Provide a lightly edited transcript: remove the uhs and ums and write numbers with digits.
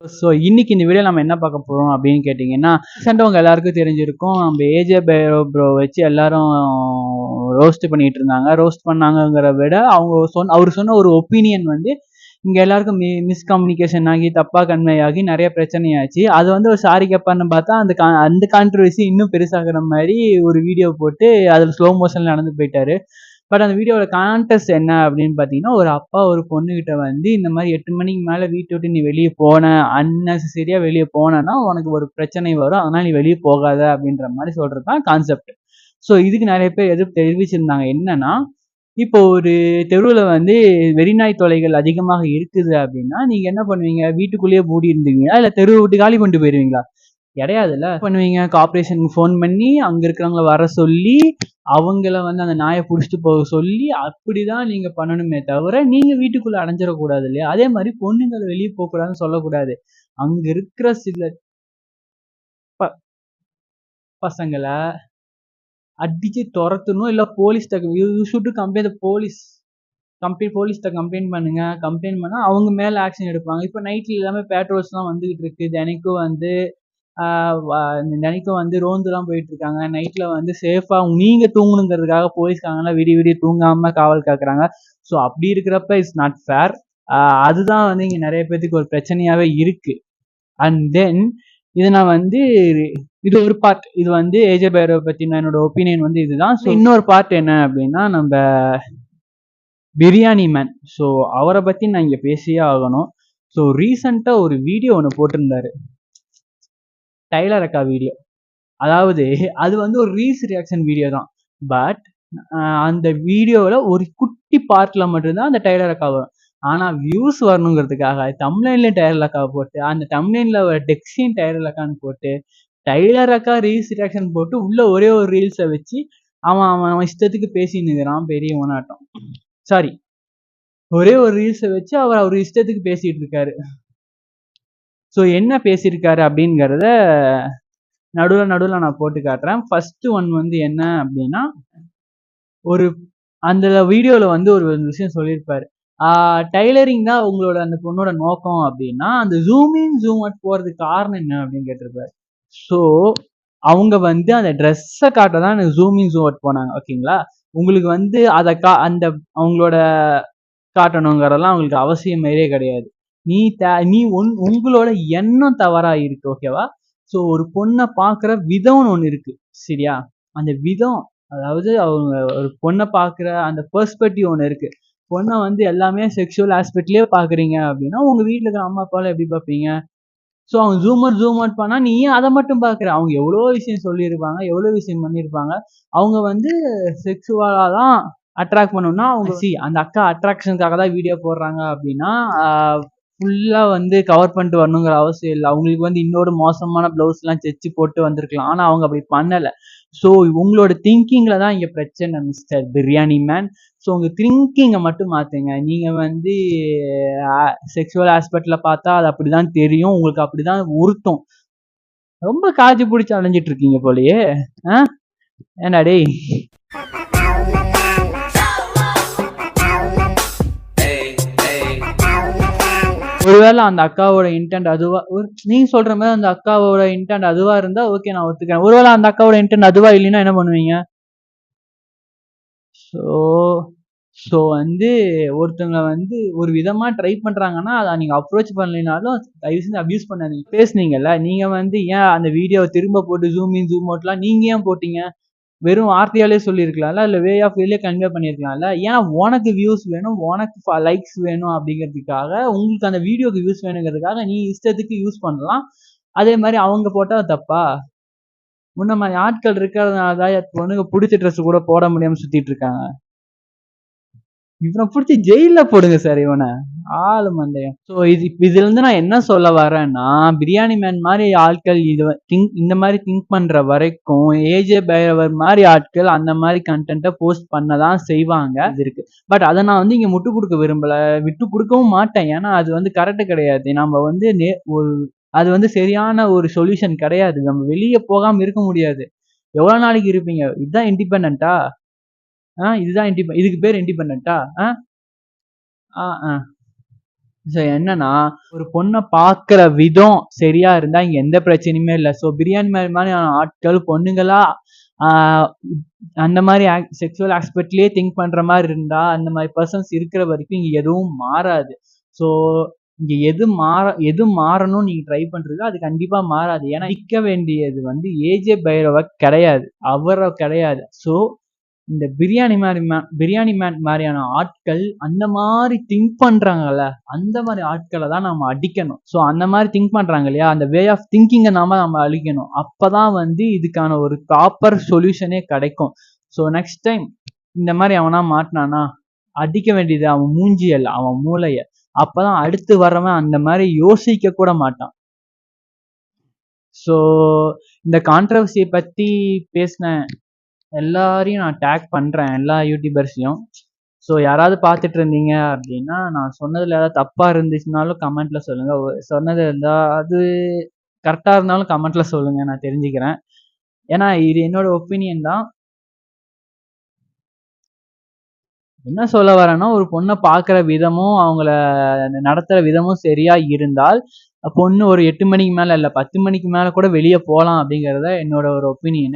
So இன்னைக்கு இந்த video நம்ம என்ன பார்க்க போறோம் அப்படின்னு கேட்டிங்கன்னா, ரீசெண்டாக உங்க எல்லாருக்கும் தெரிஞ்சிருக்கும். நம்ம ஏஜே பைரோ ப்ரோ வச்சு எல்லாரும் ரோஸ்ட் பண்ணிட்டு இருந்தாங்க. ரோஸ்ட் பண்ணாங்கங்கிறத விட அவர் சொன்ன ஒரு ஒப்பீனியன் வந்து இங்க எல்லாருக்கும் மிஸ்கம்யூனிகேஷன் ஆகி தப்பா கன்வே ஆகி நிறைய பிரச்சனையாச்சு. அது வந்து ஒரு சாரி கேப்பான்னு பார்த்தா அந்த கான்ட்ரவர்சி இன்னும் பெருசாகிற மாதிரி ஒரு வீடியோ போட்டு அதில் ஸ்லோ மோஷன்ல நடந்து போயிட்டாரு. பட் அந்த வீடியோட கான்டெஸ்ட் என்ன அப்படின்னு பார்த்தீங்கன்னா, ஒரு அப்பா ஒரு பொண்ணுகிட்ட வந்து இந்த மாதிரி 8 மணிக்கு மேலே வீட்டை விட்டு நீ வெளியே போன அன்னெசரியா வெளியே போனேன்னா உனக்கு ஒரு பிரச்சனை வரும், அதனால நீ வெளியே போகாத அப்படின்ற மாதிரி சொல்றது தான் கான்செப்ட். ஸோ இதுக்கு நிறைய பேர் எதிர்ப்பு தெரிவிச்சிருந்தாங்க. என்னன்னா, இப்போ ஒரு தெருவில் வந்து வெறிநாய் தொல்லைகள் அதிகமாக இருக்குது அப்படின்னா நீங்க என்ன பண்ணுவீங்க? வீட்டுக்குள்ளேயே மூடி இருந்தீங்களா, இல்லை தெருவை விட்டு காலி பண்ணிட்டு போயிருவீங்களா? கிடையாதுல்ல. பண்ணுவீங்க, கார்ப்பரேஷனுக்கு ஃபோன் பண்ணி அங்க இருக்கிறவங்கள வர சொல்லி அவங்கள வந்து அந்த நாயை புடிச்சிட்டு போக சொல்லி அப்படிதான் நீங்க பண்ணணுமே தவிர நீங்க வீட்டுக்குள்ள அடைஞ்சிடக்கூடாது இல்லையா? அதே மாதிரி பொண்ணுங்களை வெளியே போக கூடாதுன்னு சொல்லக்கூடாது. அங்க இருக்கிற சில ப பசங்களை அடிச்சு துரத்தணும், இல்ல போலீஸ் கம்ப்ளைண்ட் போலீஸ் போலீஸ்ட கம்ப்ளைண்ட் பண்ணுங்க. கம்ப்ளைண்ட் பண்ணா அவங்க மேல ஆக்ஷன் எடுப்பாங்க. இப்ப நைட்ல எல்லாமே பேட்ரோல்ஸ் எல்லாம் வந்துகிட்டு இருக்கு. தினைக்கும் வந்து தினைக்கும் வந்து ரோந்துலாம் போயிட்டு இருக்காங்க. நைட்ல வந்து சேஃபா நீங்க தூங்கணுங்கிறதுக்காக போலீஸ்காரங்கலாம் விடிய விடிய தூங்காம காவல் காக்குறாங்க. ஸோ அப்படி இருக்கிறப்ப இட்ஸ் நாட் ஃபேர். அதுதான் வந்து இங்க நிறைய பேத்துக்கு ஒரு பிரச்சனையாவே இருக்கு. அண்ட் தென் இது நான் வந்து இது ஒரு பார்ட். இது வந்து ஏஜே பைரோ பத்தின என்னோட ஒப்பீனியன் வந்து இதுதான். ஸோ இன்னொரு பார்ட் என்ன அப்படின்னா, நம்ம பிரியாணி மேன். ஸோ அவரை பத்தி நான் இங்க பேசியே ஆகணும். ஸோ ரீசெண்டா ஒரு வீடியோ ஒன்று போட்டிருந்தாரு, டைலர் அக்கா வீடியோ. அதாவது அது வந்து ஒரு ரீல்ஸ் ரியாக்ஷன் வீடியோ தான். பட் அந்த வீடியோவில் ஒரு குட்டி பார்ட்ல மட்டும்தான் அந்த டைலர் அக்கா வரும். ஆனால் வியூஸ் வரணுங்கிறதுக்காக தம்ப்நெயில்ல டைலர் அக்கா போட்டு, அந்த தம்ப்நெயில்ல ஒரு டெக்ஸ்டின் டைலர் அக்கான்னு போட்டு, டைலர் அக்கா ரீல்ஸ் ரியாக்ஷன் போட்டு உள்ள ஒரே ஒரு ரீல்ஸை வச்சு அவன் இஷ்டத்துக்கு பேசினுங்கிறான் பெரியவனாட்டம். சாரி, ஒரே ஒரு ரீல்ஸை வச்சு அவர் இஷ்டத்துக்கு பேசிட்டு இருக்காரு. ஸோ என்ன பேசியிருக்காரு அப்படிங்கிறத நடுவில் நான் போட்டு காட்டுறேன். ஃபர்ஸ்ட் ஒன் வந்து என்ன அப்படின்னா, ஒரு அந்த வீடியோவில் வந்து ஒரு விஷயம் சொல்லியிருப்பாரு. டைலரிங் தான் உங்களோட அந்த பொண்ணோட நோக்கம் அப்படின்னா அந்த ஜூம் இன் ஜூம் அவுட் போகிறதுக்கு காரணம் என்ன அப்படின்னு கேட்டிருப்பாரு. ஸோ அவங்க வந்து அந்த ட்ரெஸ்ஸை காட்ட தான் எனக்கு ஜூம் இன் ஜூம் அவுட் போனாங்க. ஓகேங்களா? உங்களுக்கு வந்து அதை அந்த அவங்களோட காட்டணுங்கிறதெல்லாம் அவங்களுக்கு அவசியமே கிடையாது. நீ உங்களோட எண்ணம் தவறா இருக்கு. ஓகேவா? ஸோ ஒரு பொண்ணை பார்க்குற விதம்னு ஒன்று இருக்கு. சரியா? அந்த விதம், அதாவது அவங்க ஒரு பொண்ணை பார்க்குற அந்த பெர்ஸ்பெக்டிவ் ஒன்று இருக்கு. பொண்ணை வந்து எல்லாமே செக்ஷுவல் ஆஸ்பெக்ட்லயே பார்க்குறீங்க அப்படின்னா உங்க வீட்டில் இருக்கிற அம்மா அப்பாலாம் எப்படி பார்ப்பீங்க? ஸோ அவங்க ஜூம் அவுட் பண்ணா நீ ஏன் அதை மட்டும் பார்க்குற? அவங்க எவ்வளோ விஷயம் சொல்லியிருப்பாங்க, எவ்வளோ விஷயம் பண்ணியிருப்பாங்க. அவங்க வந்து செக்ஷுவலா தான் அட்ராக்ட் பண்ணணும்னா அவங்க அந்த அக்கா அட்ராக்ஷனுக்காக தான் வீடியோ போடுறாங்க அப்படின்னா ஃபுல்லா வந்து கவர் பண்ணிட்டு வரணுங்கிற அவசியம் இல்லை. அவங்களுக்கு வந்து இன்னொரு மோசமான பிளவுஸ் எல்லாம் தைச்சு போட்டு வந்திருக்கலாம். ஆனா அவங்க அப்படி பண்ணல. ஸோ உங்களோட திங்கிங்ல தான் இங்க பிரச்சனை மிஸ்டர் பிரியாணி மேன். ஸோ உங்க திங்கிங்கை மட்டும் மாத்துங்க. நீங்க வந்து செக்ஷுவல் ஆஸ்பெக்ட்ல பார்த்தா அது அப்படிதான் தெரியும், உங்களுக்கு அப்படிதான் உறுத்தும். ரொம்ப காஜி பிடிச்சி அலைஞ்சிட்டு இருக்கீங்க போலயே. ஏண்டா டேய்? ஒருவேளை அந்த அக்காவோட இன்டென்ட் அதுவா, நீங்க சொல்ற மாதிரி அந்த அக்காவோட இன்டென்ட் அதுவா இருந்தா ஓகே, நான் ஒத்துக்கிறேன். ஒருவேளை அந்த அக்காவோட இன்டென்ட் அதுவா இல்லைன்னா என்ன பண்ணுவீங்க? ஸோ வந்து ஒருத்தவங்க வந்து ஒரு விதமா ட்ரை பண்றாங்கன்னா அதை நீங்க அப்ரோச் பண்ணலைனாலும் தயவு செஞ்சு அபியூஸ் பண்ணாதீங்க. பேசுனீங்கல்ல, நீங்க வந்து ஏன் அந்த வீடியோவை திரும்ப போட்டு ஜூம் இன் ஜூம் அவுட்லாம் நீங்க ஏன் போட்டீங்க? வெறும் வார்த்தையாலே சொல்லியிருக்கலாம்ல, இல்லை வே ஆஃப் வேலே கன்வே பண்ணியிருக்கலாம்ல. ஏன்னா உனக்கு வியூஸ் வேணும், உனக்கு லைக்ஸ் வேணும் அப்படிங்கிறதுக்காக, உங்களுக்கு அந்த வீடியோக்கு வியூஸ் வேணுங்கிறதுக்காக நீ இஷ்டத்துக்கு யூஸ் பண்ணலாம். அதே மாதிரி அவங்க போட்டா தப்பா? முன்ன மாதிரி ஆட்கள் இருக்கிறதுனால தான் பொண்ணுங்க பிடிச்ச ட்ரெஸ் கூட போட முடியாம சுத்திட்டு இருக்காங்க. இவனை பிடிச்சி ஜெயில போடுங்க சார் இவனை, ஆளு மண்டையன். ஸோ இதுல இருந்து நான் என்ன சொல்ல வரேன்னா, பிரியாணி மேன் மாதிரி ஆட்கள் இந்த மாதிரி திங்க் பண்ற வரைக்கும் ஏஜே பைரவர் மாதிரி ஆட்கள் அந்த மாதிரி கண்டென்ட்டை போஸ்ட் பண்ணதான் செய்வாங்க. இது இருக்கு. பட் அதை நான் வந்து இங்க முட்டு கொடுக்க விரும்பல, விட்டு கொடுக்கவும் மாட்டேன். ஏன்னா அது வந்து கரெக்ட் கிடையாது. நம்ம வந்து அது வந்து சரியான ஒரு சொல்யூஷன் கிடையாது. நம்ம வெளியே போகாம இருக்க முடியாது. எவ்வளவு நாளைக்கு இருப்பீங்க? இதுதான் இண்டிபெண்டா? இதுதான் இதுக்கு பேர் இண்டிபெண்டா? ஸோ என்னன்னா, ஒரு பொண்ணை பார்க்குற விதம் சரியா இருந்தா இங்க எந்த பிரச்சனையுமே இல்ல. ஸோ பிரியாணி மாதிரியான ஆட்கள் பொண்ணுங்களா அந்த மாதிரி செக்ஷுவல் ஆஸ்பெக்ட்லயே திங்க் பண்ற மாதிரி இருந்தா, அந்த மாதிரி பர்சன்ஸ் இருக்கிற வரைக்கும் இங்க எதுவும் மாறாது. ஸோ இங்க எது மாறணும்னு நீங்க ட்ரை பண்றது அது கண்டிப்பா மாறாது. ஏன்னா நிக்க வேண்டியது வந்து ஏஜே பைரவ கிடையாது, அவர கிடையாது. ஸோ இந்த பிரியாணி மேன் மாதிரியான ஆட்கள் அந்த மாதிரி திங்க் பண்றாங்கல்ல, அந்த மாதிரி ஆட்களை தான் நம்ம அடிக்கணும். ஸோ அந்த மாதிரி திங்க் பண்றாங்க இல்லையா, அந்த வே ஆஃப் திங்கிங்கை நம்ம அழிக்கணும். அப்பதான் வந்து இதுக்கான ஒரு ப்ராப்பர் சொல்யூஷனே கிடைக்கும். ஸோ நெக்ஸ்ட் டைம் இந்த மாதிரி அவனா மாட்டினானா அடிக்க வேண்டியது அவன் மூஞ்சி அல்ல, அவன் மூளைய. அப்பதான் அடுத்து வரவன் அந்த மாதிரி யோசிக்க கூட மாட்டான். ஸோ இந்த கான்ட்ரவர்சியை பத்தி பேசின எல்லாரையும் நான் டேக் பண்றேன், எல்லா யூடியூபர்ஸையும். ஸோ யாராவது பார்த்துட்டு இருந்தீங்க அப்படின்னா, நான் சொன்னதுல ஏதாவது தப்பா இருந்துச்சுனாலும் கமெண்ட்ல சொல்லுங்க. சொன்னது இருந்தா அது கரெக்டா இருந்தாலும் கமெண்ட்ல சொல்லுங்க, நான் தெரிஞ்சுக்கிறேன். ஏன்னா இது என்னோட ஒப்பீனியன் தான். என்ன சொல்ல வரேன்னா, ஒரு பொண்ணை பார்க்குற விதமும் அவங்கள நடத்துற விதமும் சரியா இருந்தால் பொண்ணு ஒரு 8 மணிக்கு மேல இல்ல 10 மணிக்கு மேல கூட வெளியே போகலாம் அப்படிங்கிறத என்னோட ஒரு ஒப்பீனியன்.